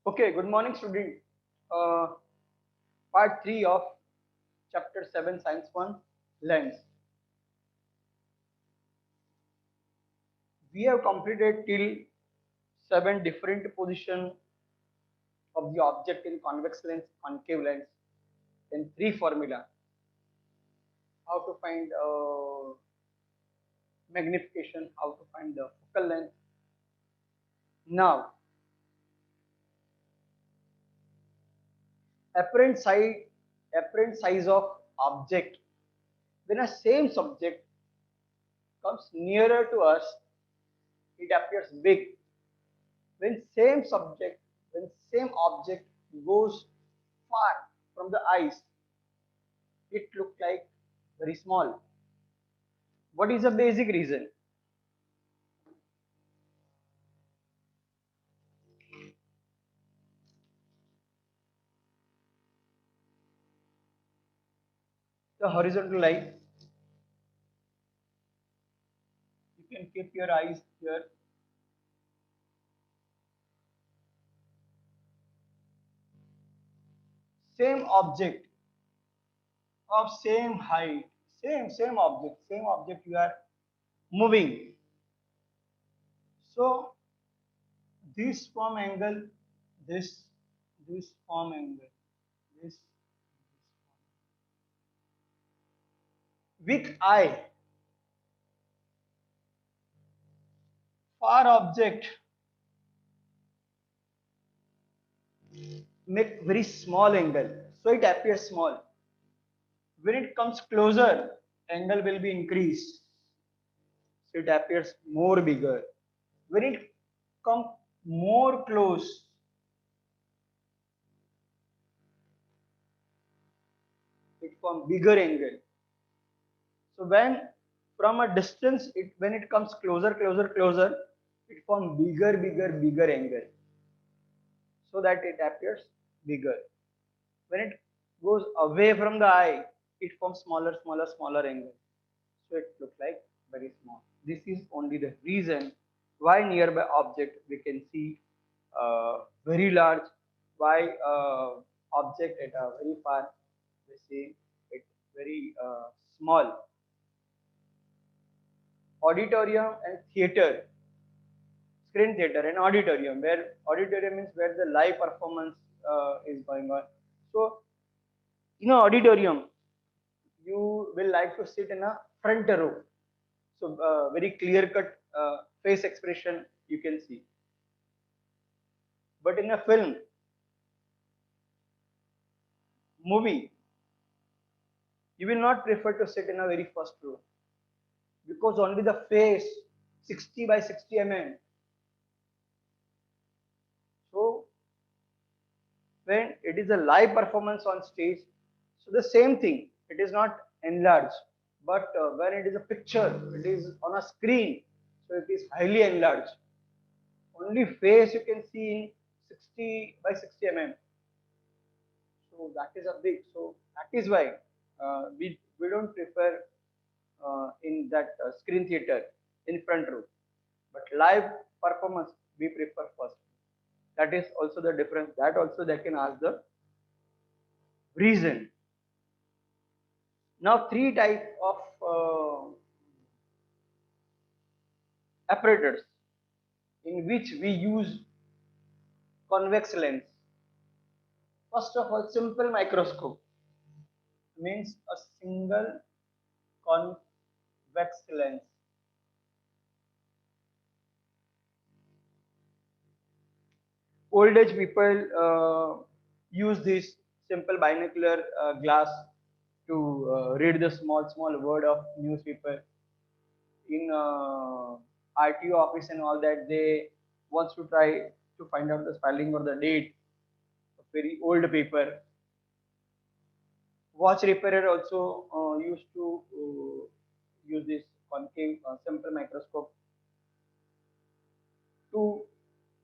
Okay, good morning, student. Uh, Part 3 of Chapter 7, Science 1, Lens. We have completed till 7 different position of the object in convex lens, concave lens, then 3 formula. How to find magnification, how to find the focal length. Now, apparent size, apparent size of object. When a same subject comes nearer to us, it appears big. When same subject, when same object goes far from the eyes, it look like very small. What is the basic reason? The horizontal line, you can keep your eyes here. Same object of same height, same object you are moving. So this form angle, this this form angle, this with eye, far object make very small angle, so it appears small. When it comes closer, angle will be increased, so it appears more bigger. When it come more close, it form bigger angle. So when from a distance, it when it comes closer, it form bigger angle, so that it appears bigger. When it goes away from the eye, it forms smaller angle. So it looks like very small. This is only the reason why nearby object we can see very large, why object at a very far we see it very small. Auditorium and theater, screen theater and auditorium, where auditorium means where the live performance is going on. So in an auditorium, you will like to sit in a front row. So very clear cut face expression you can see. But in a film, movie, you will not prefer to sit in a very first row because only the face 60 by 60 mm. So when it is a live performance on stage, so the same thing, it is not enlarged. But when it is a picture, it is on a screen, so it is highly enlarged. Only face you can see in 60 by 60 mm. So that is a big. So that is why we don't prefer in that screen theater in front row, but live performance we prefer first. That is also the difference. That also they can ask the reason. Now three type of apparatus in which we use convex lens. First of all, simple microscope means a single convex lens. Old age people use this simple binocular glass to read the small word of newspaper in RTO office and all that. They wants to try to find out the spelling or the date of very old paper. Watch repairer also used to use this concave simple microscope to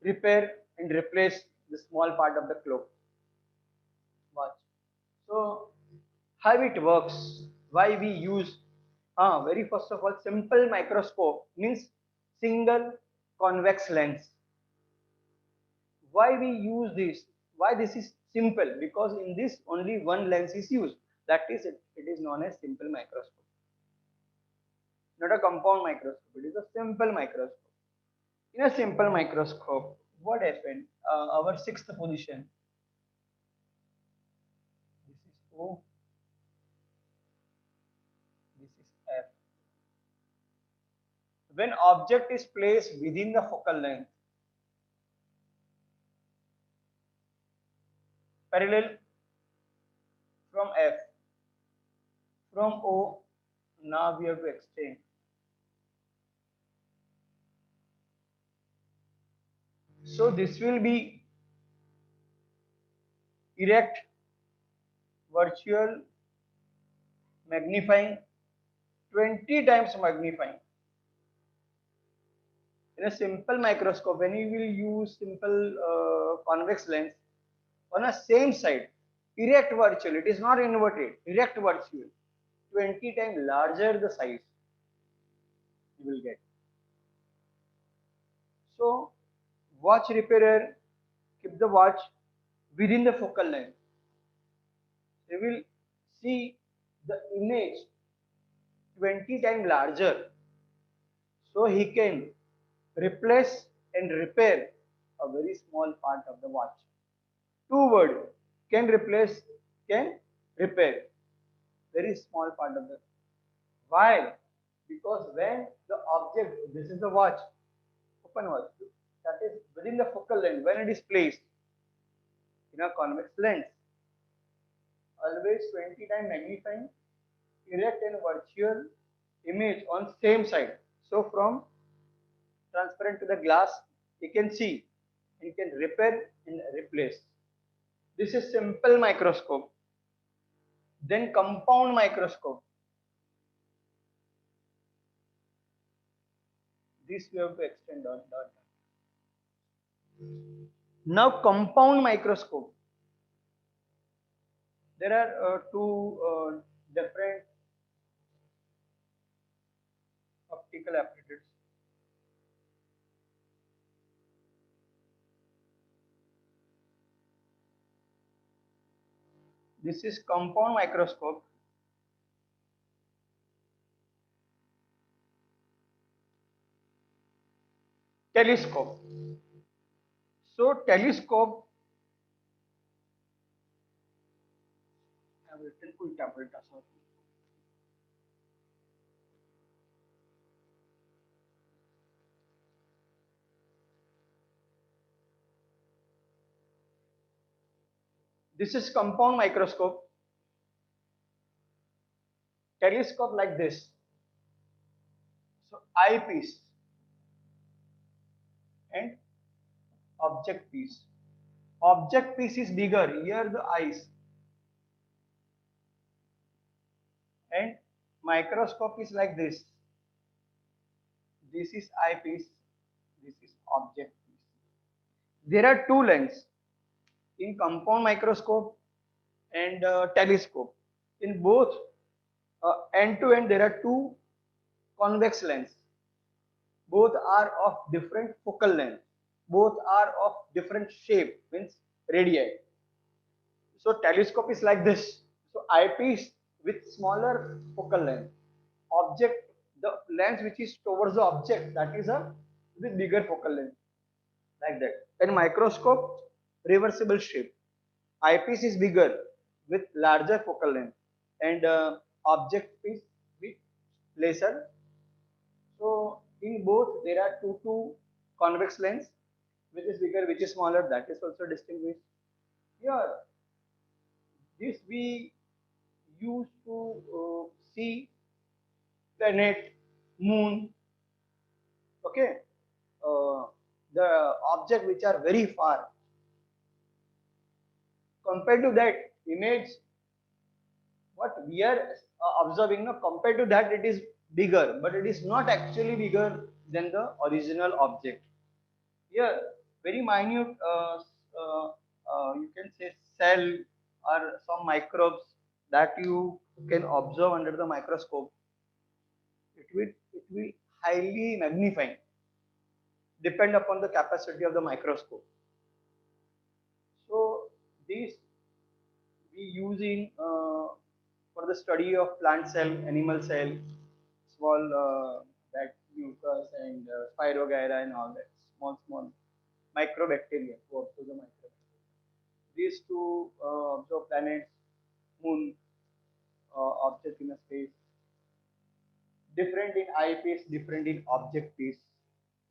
repair and replace the small part of the clock watch. So how it works, why we use very first of all, simple microscope means single convex lens. Why we use this? Why this is simple? Because in this only one lens is used, that is it is known as simple microscope, not a compound microscope. It is a simple microscope. In a simple microscope, what happened? Our sixth position, this is O, this is F. When object is placed within the focal length, parallel from F, from O, now we have to extend. So this will be erect, virtual, magnifying, 20 times magnifying. In a simple microscope, when you will use simple convex lens on a same side, erect virtual, it is not inverted, erect virtual, 20 times larger the size you will get. So watch repairer keep the watch within the focal length. They will see the image 20 times larger, so he can replace and repair a very small part of the watch. Two words, can replace, can repair, very small part of the. Why? Because when the object, this is the watch, open watch, that is within the focal length, when it is placed in a convex lens, always 20 times magnifying, erect and virtual image on same side. So from transparent to the glass, you can see, you can repair and replace. This is simple microscope. Then compound microscope. This we have to extend on. Now compound microscope. There are two different optical apparatus. This is compound microscope. Telescope. So telescope, I have written ulta pulta, sorry. This is compound microscope. Telescope like this. So eyepiece and object piece. Object piece is bigger. Here the eyes. And microscope is like this. This is eyepiece. This is object piece. There are two lenses in compound microscope and telescope. In both end to end, there are two convex lens. Both are of different focal length. Both are of different shape, means radii. So telescope is like this. So eyepiece with smaller focal length. Object, the lens which is towards the object, that is a with bigger focal length, like that. And microscope, reversible shape. Eyepiece is bigger with larger focal length, and object is with lesser. So in both there are two convex lens, which is bigger, which is smaller. That is also distinguished. Here, this we used to see planet, moon. Okay, uh, the object which are very far. Compared to that image, what we are observing, no, compared to that it is bigger, but it is not actually bigger than the original object. Here, very minute, you can say cell or some microbes that you can observe under the microscope. It will highly magnifying, depend upon the capacity of the microscope. This we use in for the study of plant cell, animal cell, small that mucus and spirogyra and all that, small microbacteria, to observe the microbacteria. These to observe planets, moon, object in a space, different in eyepiece, different in object piece,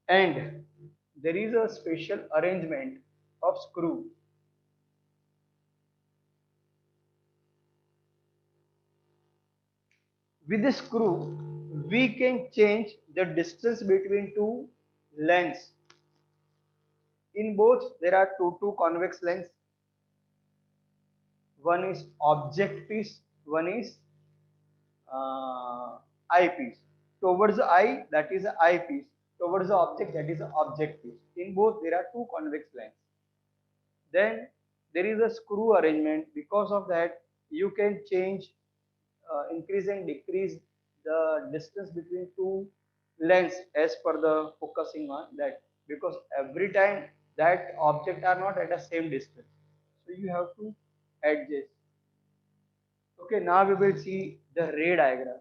and there is a special arrangement of screw. With the screw, we can change the distance between two lens. In both, there are two convex lens. One is object piece, one is eyepiece. Towards the eye, that is the eyepiece. Towards the object, that is the object piece. In both, there are two convex lens. Then there is a screw arrangement. Because of that, you can change, increase and decrease the distance between two lens as per the focusing on that, because every time that object are not at the same distance, so you have to adjust. Okay, now we will see the ray diagram.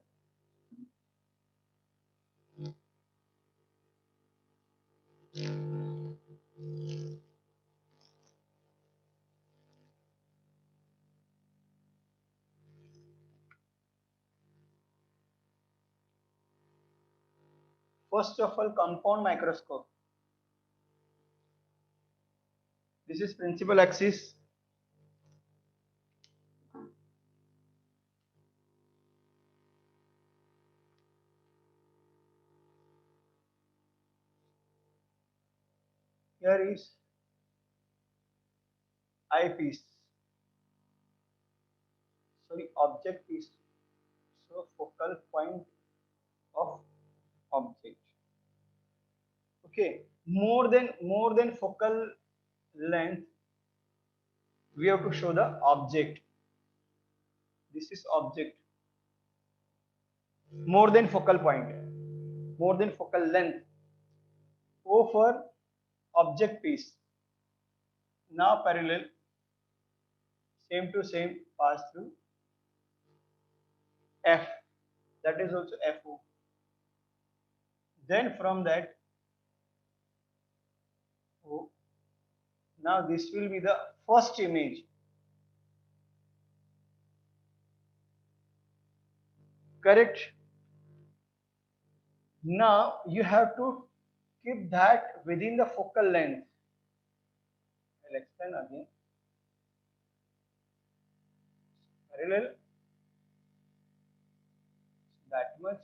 First of all, compound microscope. This is principal axis. Here is eyepiece. Sorry, object piece. So focal point of object. Okay, more than focal length, we have to show the object. This is object. More than focal point, more than focal length. O for object piece. Now parallel, same to same, pass through F. That is also FO. Then from that O. Now this will be the first image. Correct? Now you have to keep that within the focal length. I'll explain again. Parallel, that much.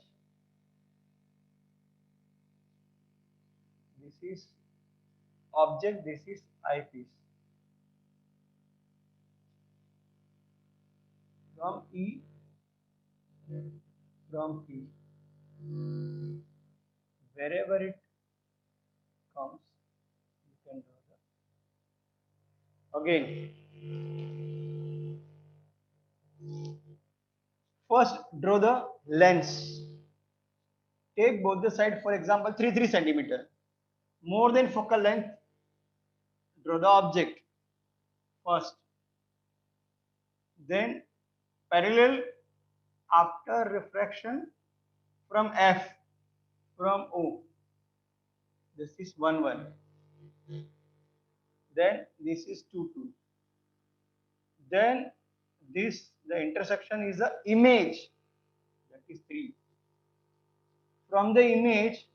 This is object, this is eyepiece. From E, from P, wherever it comes, you can draw the. Again, first draw the lens. Take both the side, for example, 3 centimeter. More than focal length, draw the object first. Then parallel after refraction from F, from O. This is 1 then this is 2 then this, the intersection is the image, that is 3. From the image,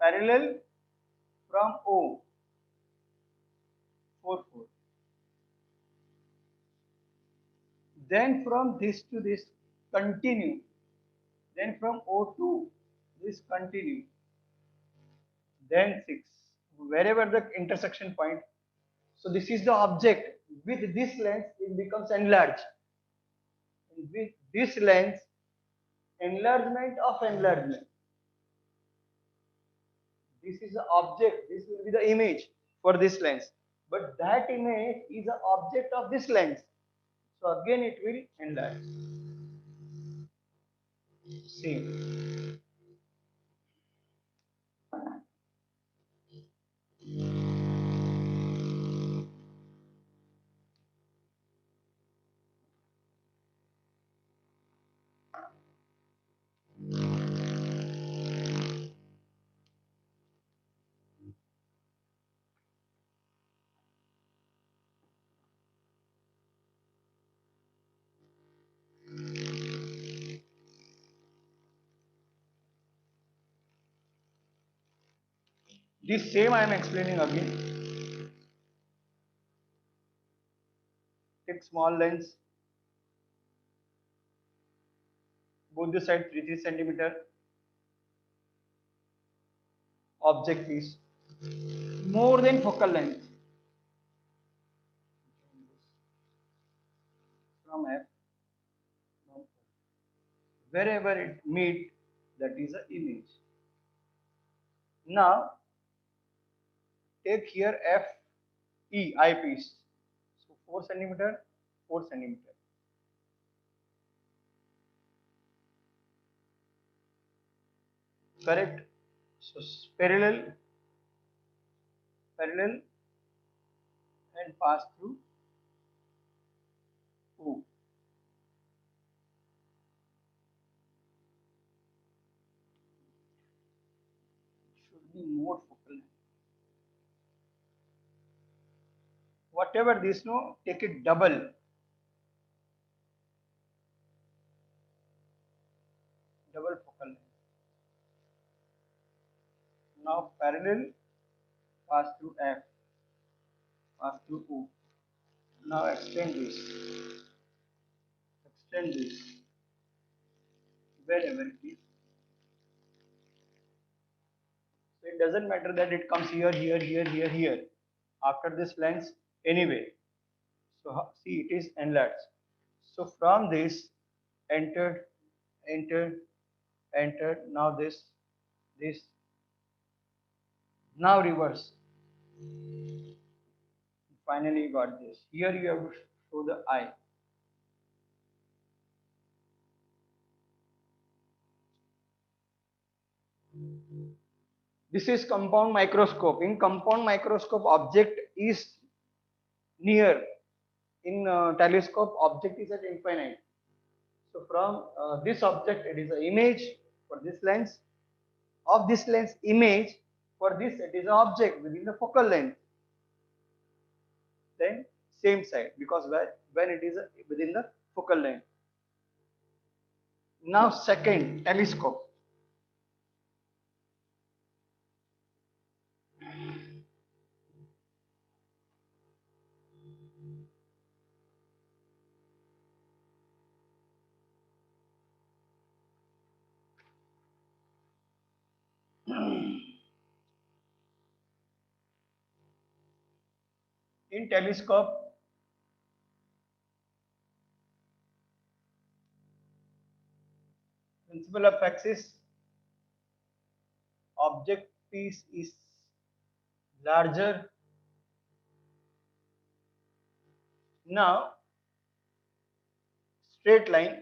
parallel from O, 4. Then from this to this, continue. Then from O to this, continue. Then 6, wherever the intersection point. So this is the object. With this lens, it becomes enlarged. And with this lens, enlargement of enlargement. This is the object. This will be the image for this lens. But that image is the object of this lens. So again, it will enlarge. Same. This same I am explaining again. Take small lens, both the side 3 centimeter. Object is more than focal length from F, wherever it meet, that is an image. Now take here F E eyepiece. So 4 centimeter, 4 centimeter. Correct? So parallel, parallel and pass through O. Should be more focal length. Whatever this no, take it double. Double focal length. Now parallel, pass through F, pass through O. Now extend this, wherever it is. So it doesn't matter that it comes here, here, here, here, here. After this lens, anyway. So see, it is enlarged. So from this, entered, entered, entered. Now this. Now reverse. Finally, you got this. Here you have to show the eye. This is compound microscope. In compound microscope, object is near. In telescope, object is at infinite. So from this object, it is an image for this lens. Of this lens image, for this it is an object within the focal length. Then same side, because when it is within the focal length. Now second, telescope. In telescope, principle of axis, object piece is larger. Now straight line,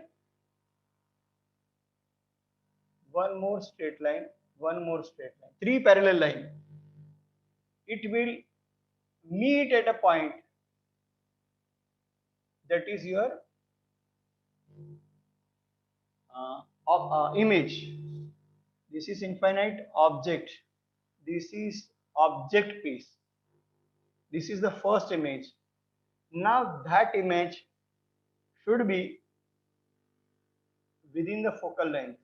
one more straight line, one more straight line, three parallel line. It will meet at a point, that is your image. This is infinite object. This is object piece. This is the first image. Now that image should be within the focal length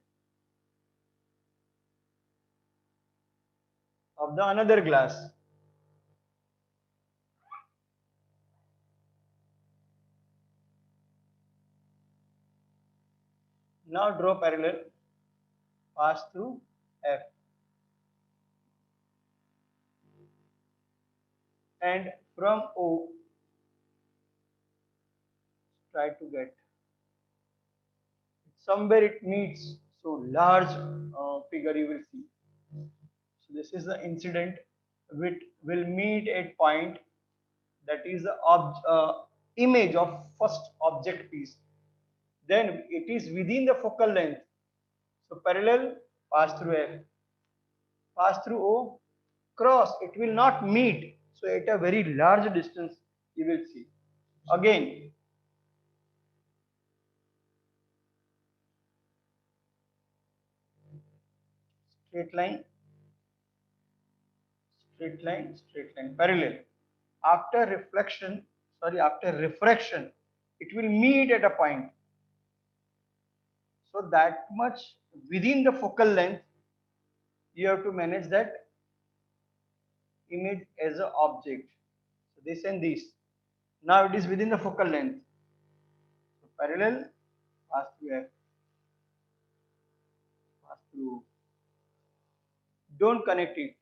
of the another glass. Now draw parallel, pass through F, and from O try to get somewhere it meets. So large figure you will see. So this is the incident which will meet at point, that is the image of first object piece. Then it is within the focal length. So parallel, pass through F, pass through O, cross. It will not meet. So at a very large distance you will see. Again, straight line, straight line, straight line, parallel. After reflection, after refraction, it will meet at a point. So that much within the focal length, you have to manage that image as an object. So this and this. Now it is within the focal length. So parallel pass through F, pass through. Don't connect it.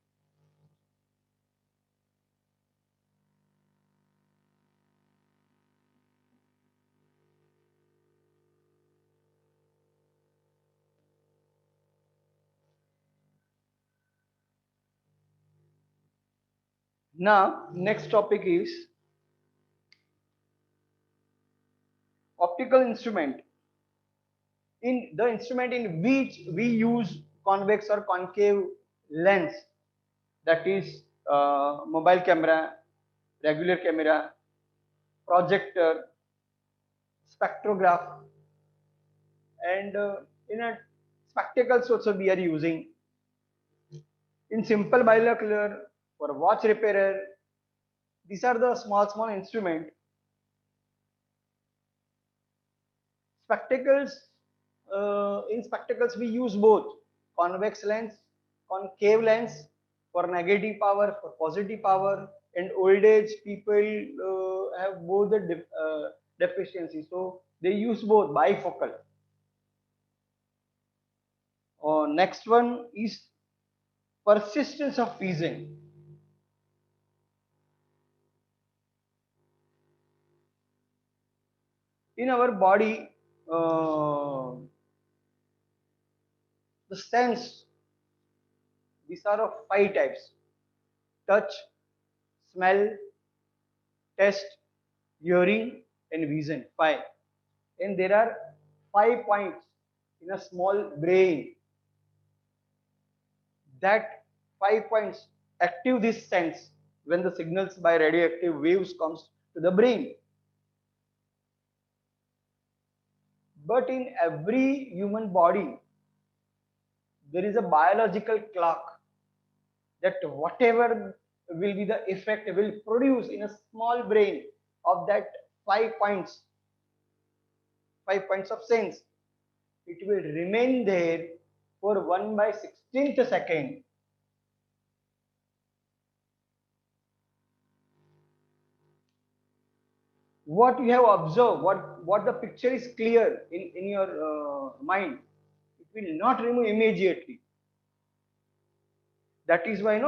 Now next topic is optical instrument. In the instrument in which we use convex or concave lens, that is mobile camera, regular camera, projector, spectrograph, and in a spectacles also we are using. In simple binocular, for watch repairer, these are the small instrument. Spectacles, in spectacles we use both convex lens, concave lens, for negative power, for positive power. And old age people have both the deficiency, so they use both bifocal. Next one is persistence of vision. In our body, the sense, these are of five types: touch, smell, taste, hearing, and vision. Five. And there are 5 points in a small brain that 5 points active this sense when the signals by radioactive waves comes to the brain. But in every human body, there is a biological clock that whatever will be the effect will produce in a small brain of that 5 points, 5 points of sense. It will remain there for 1 by 16th second. What you have observed, what the picture is clear in your mind, it will not remove immediately. That is why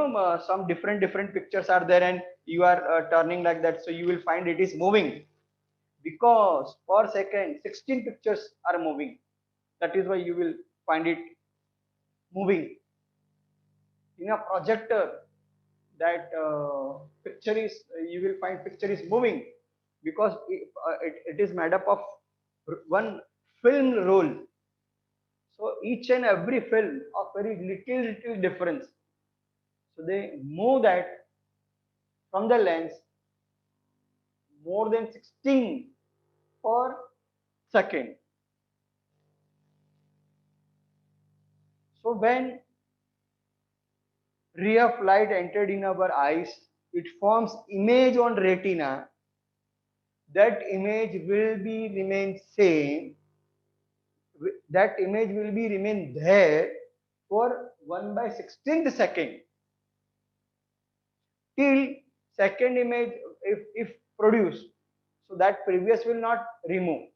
some different pictures are there and you are turning like that, so you will find it is moving because per second 16 pictures are moving. That is why you will find it moving. In a projector, that picture is, you will find picture is moving because it is made up of one film roll. So each and every film of very little difference. So they move that from the lens more than 16 per second. So when ray of light entered in our eyes, it forms image on retina. That image will be remain same. That image will be remain there for 1 by 16th second till second image if produced. So that previous will not remove.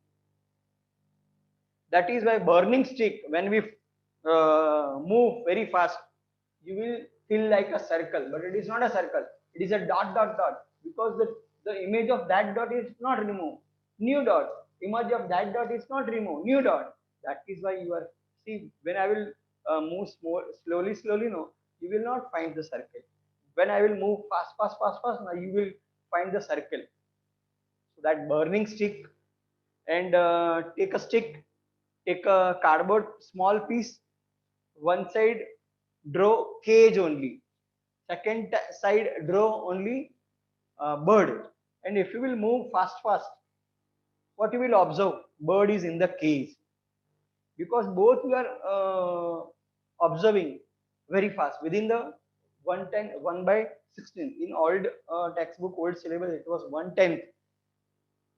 That is why burning stick, when we move very fast, you will feel like a circle, but it is not a circle. It is a dot because the image of that dot is not removed. New dot. Image of that dot is not removed. New dot. That is why you are, see, when I will move more slowly, no, you will not find the circle. When I will move fast, now you will find the circle. So that burning stick, and take a stick, take a cardboard small piece, one side draw cage only, second side draw only bird. And if you will move fast, what you will observe, bird is in the cage, because both you are observing very fast within the 110 1 by 16. In old textbook, old syllabus, it was 1/10,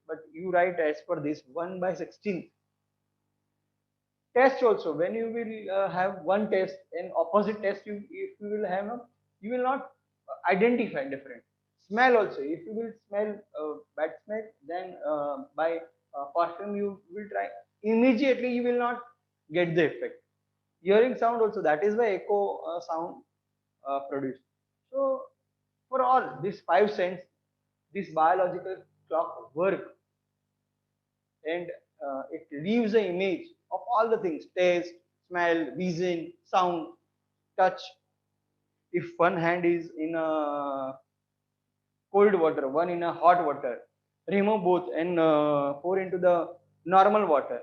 but you write as per this 1 by 16. Test also, when you will have one test and opposite test, you if you will have, you will not identify different. Smell also. If you will smell bad smell, then by perfume you will try, immediately you will not get the effect. Hearing sound also, that is why echo sound produced. So for all these five sense, this biological clock work, and it leaves an image of all the things: taste, smell, vision, sound, touch. If one hand is in a cold water, one in a hot water, remove both and pour into the normal water,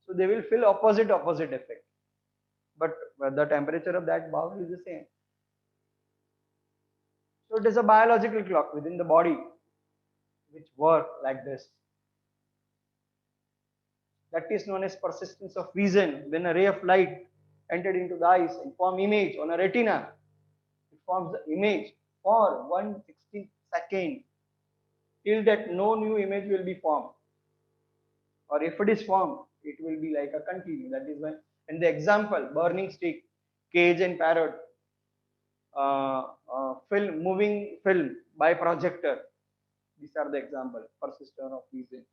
so they will feel opposite effect, but the temperature of that bowl is the same. So it is a biological clock within the body which work like this. That is known as persistence of vision. When a ray of light entered into the eyes and form image on a retina, it forms the image for 160 seconds, till that no new image will be formed, or if it is formed, it will be like a continue. That is why in the example burning stick, cage and parrot, film, moving film by projector, these are the example persistent of vision.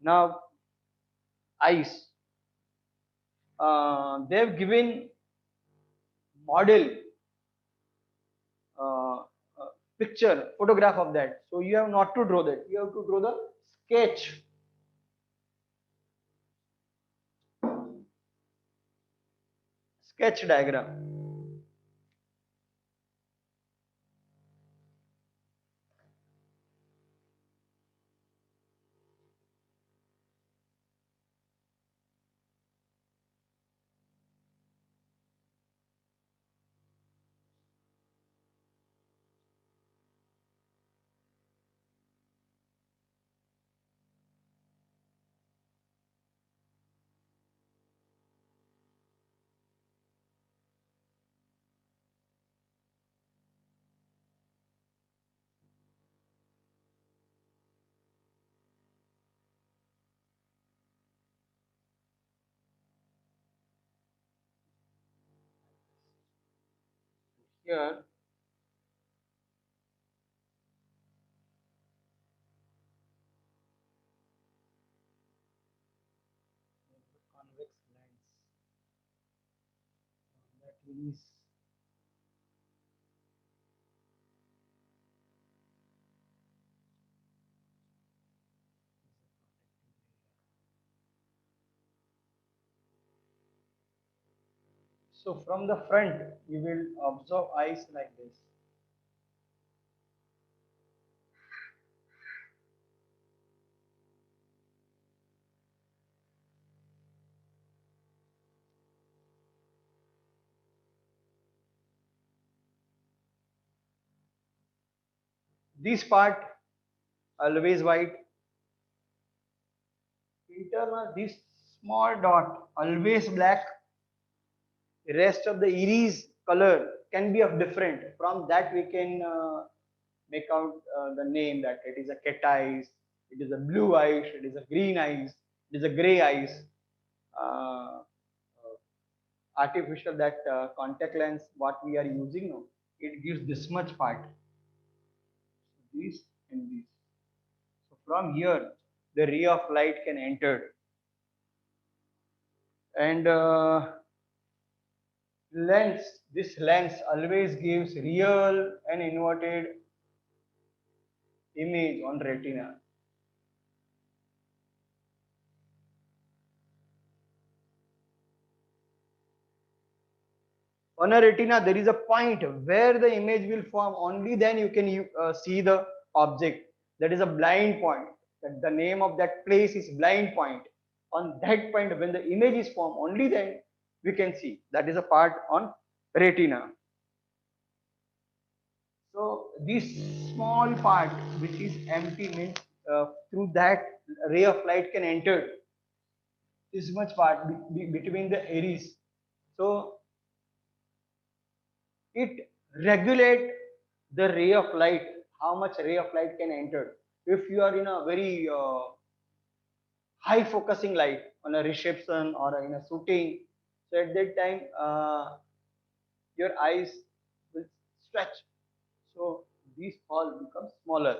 Now eyes, they've given model, uh, picture, photograph of that. So you have not to draw that. You have to draw the sketch. Sketch diagram. Here, convex lens. That is so from the front, you will observe eyes like this. This part always white. Internal, this small dot always black. The rest of the iris color can be of different. From that we can make out the name that it is a cat eyes, it is a blue eyes, it is a green eyes, it is a gray eyes. Uh, Artificial that contact lens what we are using now, it gives this much part, this and this. So from here the ray of light can enter, and lens, this lens always gives real and inverted image on retina. On a retina there is a point where the image will form, only then you can see the object. That is a blind point, that the name of that place is blind point. On that point when the image is formed, only then we can see. That is a part on retina. So this small part which is empty means through that ray of light can enter this much part between the iris. So it regulate the ray of light, how much ray of light can enter. If you are in a very high focusing light on a reception or in a shooting, so at that time your eyes will stretch, So these all become smaller.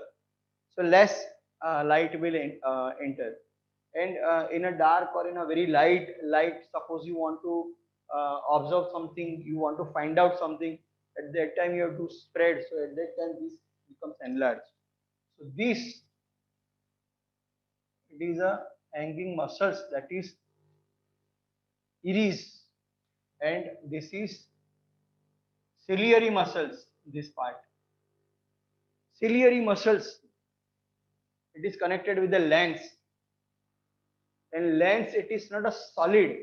So less light will enter. And in a dark or in a very light, suppose you want to observe something, you want to find out something, at that time you have to spread. So at that time this becomes enlarged. So this, it is a hanging muscles, that is iris, and this is ciliary muscles, this part. Ciliary muscles, it is connected with the lens, and lens, it is not a solid,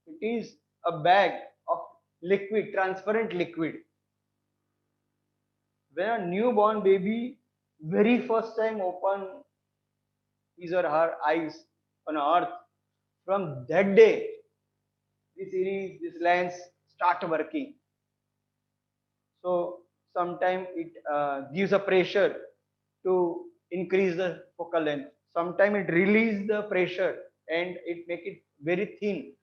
it is a bag of liquid, transparent liquid. When a newborn baby very first time open his or her eyes on earth, from that day this iris, this lens start working. So sometimes it gives a pressure to increase the focal length. Sometimes it release the pressure and it make it very thin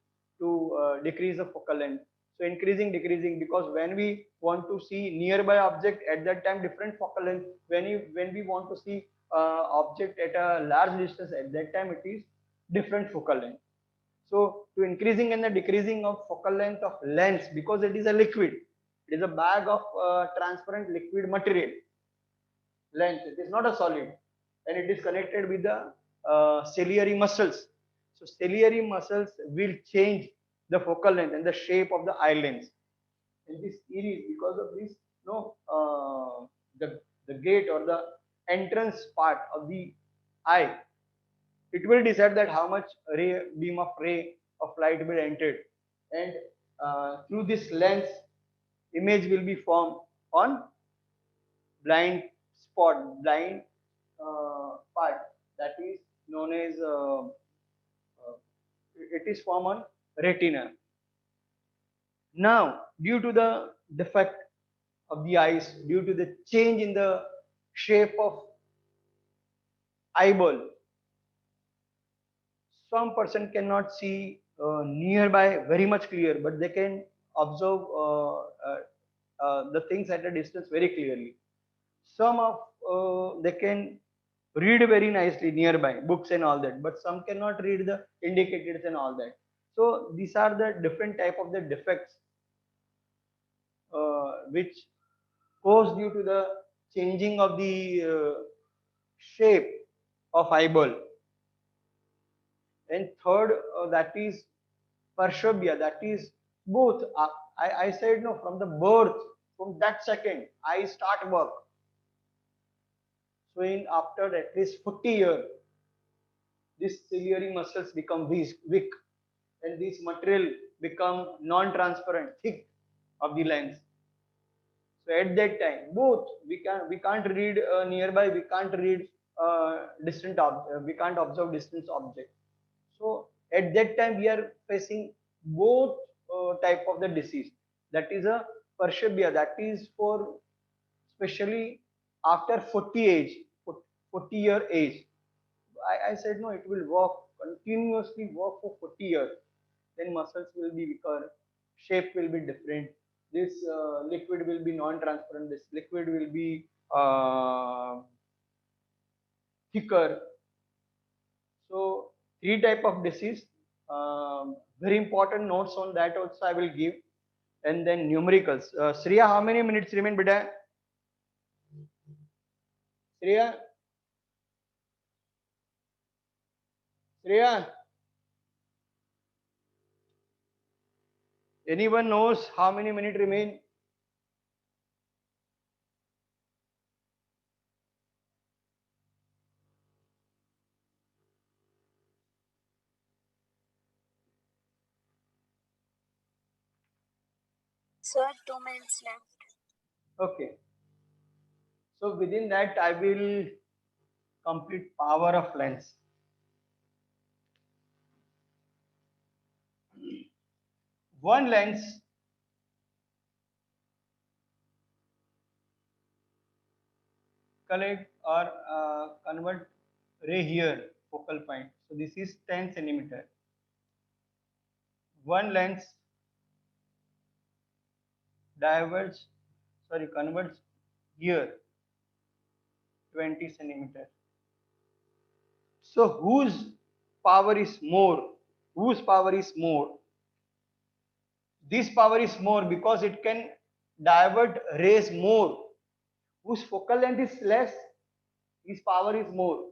to decrease the focal length. So increasing, decreasing, because when we want to see nearby object, at that time different focal length. When we want to see object at a large distance, at that time it is different focal length. So to increasing and the decreasing of focal length of lens, because it is a liquid, it is a bag of transparent liquid material. Lens, it is not a solid, and it is connected with the ciliary muscles. So ciliary muscles will change the focal length and the shape of the eye lens. And this iris, because of this, no, the gate or the entrance part of the eye, it will decide that how much ray of light will enter, and through this lens image will be formed on blind blind part, that is known as it is formed on retina. Now due to the defect of the eyes, due to the change in the shape of eyeball, some person cannot see nearby very much clear, but they can observe the things at a distance very clearly. Some of they can read very nicely nearby books and all that, but some cannot read the indicators and all that. So these are the different type of the defects which cause due to the changing of the shape of eyeball. And third, that is Parshabya, that is both. I said no, from the birth, from that second, I start work. So in after at least 40 years, these ciliary muscles become weak, and this material become non-transparent, thick of the lens. So at that time, both we can't read nearby, we can't read we can't observe distant object. So at that time we are facing both type of the disease. That is a Parshabya, that is for especially after 40 age, 40-year age. I said no, it will work continuously, work for 40 years. Then muscles will be weaker, shape will be different. This liquid will be non-transparent. This liquid will be thicker. So three type of disease. Very important notes on that also I will give, and then numericals. Sriya, how many minutes remain, beta? Sriya, Sriya. Anyone knows how many minutes remain? Sir, 2 minutes left. Okay. So within that, I will complete power of lens. One lens collect or convert ray here, focal point. So this is 10 centimeter. One lens diverges, sorry, converts here 20 centimeter. So whose power is more? Whose power is more? This power is more because it can divert rays more. Whose focal length is less? His power is more.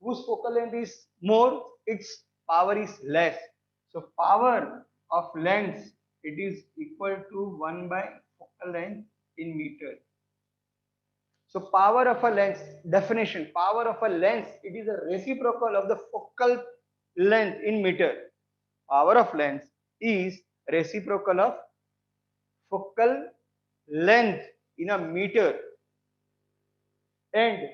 Whose focal length is more? Its power is less. So power of lens, it is equal to 1 by focal length in meter. So power of a lens, definition, power of a lens, it is a reciprocal of the focal length in meter. Power of lens is reciprocal of focal length in a meter, and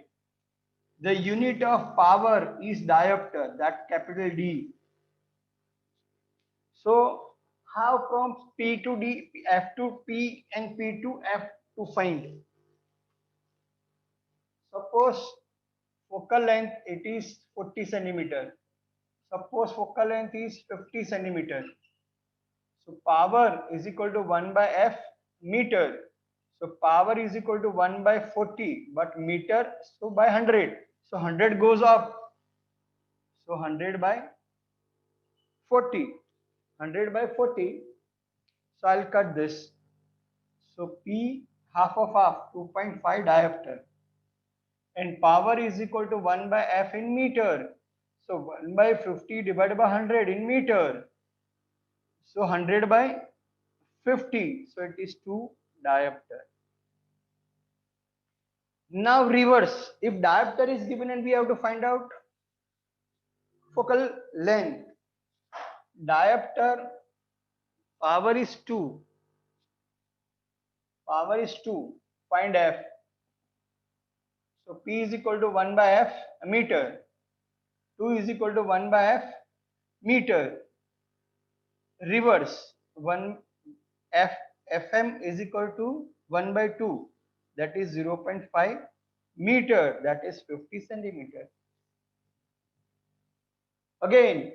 the unit of power is diopter, that capital D. So how from P to D, F to P and P to F to find? Suppose focal length it is 40 centimeter. Suppose focal length is 50 centimeter. So power is equal to 1 by F meter. So power is equal to 1 by 40, but meter, so by 100. So 100 goes up. So 100 by 40. 100 by 40. So I'll cut this. So P half of half, 2.5 diopter. And power is equal to 1 by F in meter. So 1 by 50 divided by 100 in meter. So 100 by 50. So it is 2 diopter. Now reverse. If diopter is given and we have to find out focal length. Diopter power is 2. Power is 2. Find F. So P is equal to 1 by F meter. 2 is equal to 1 by F meter. Reverse. 1 F Fm is equal to 1 by 2. That is 0.5 meter. That is 50 centimeter. Again,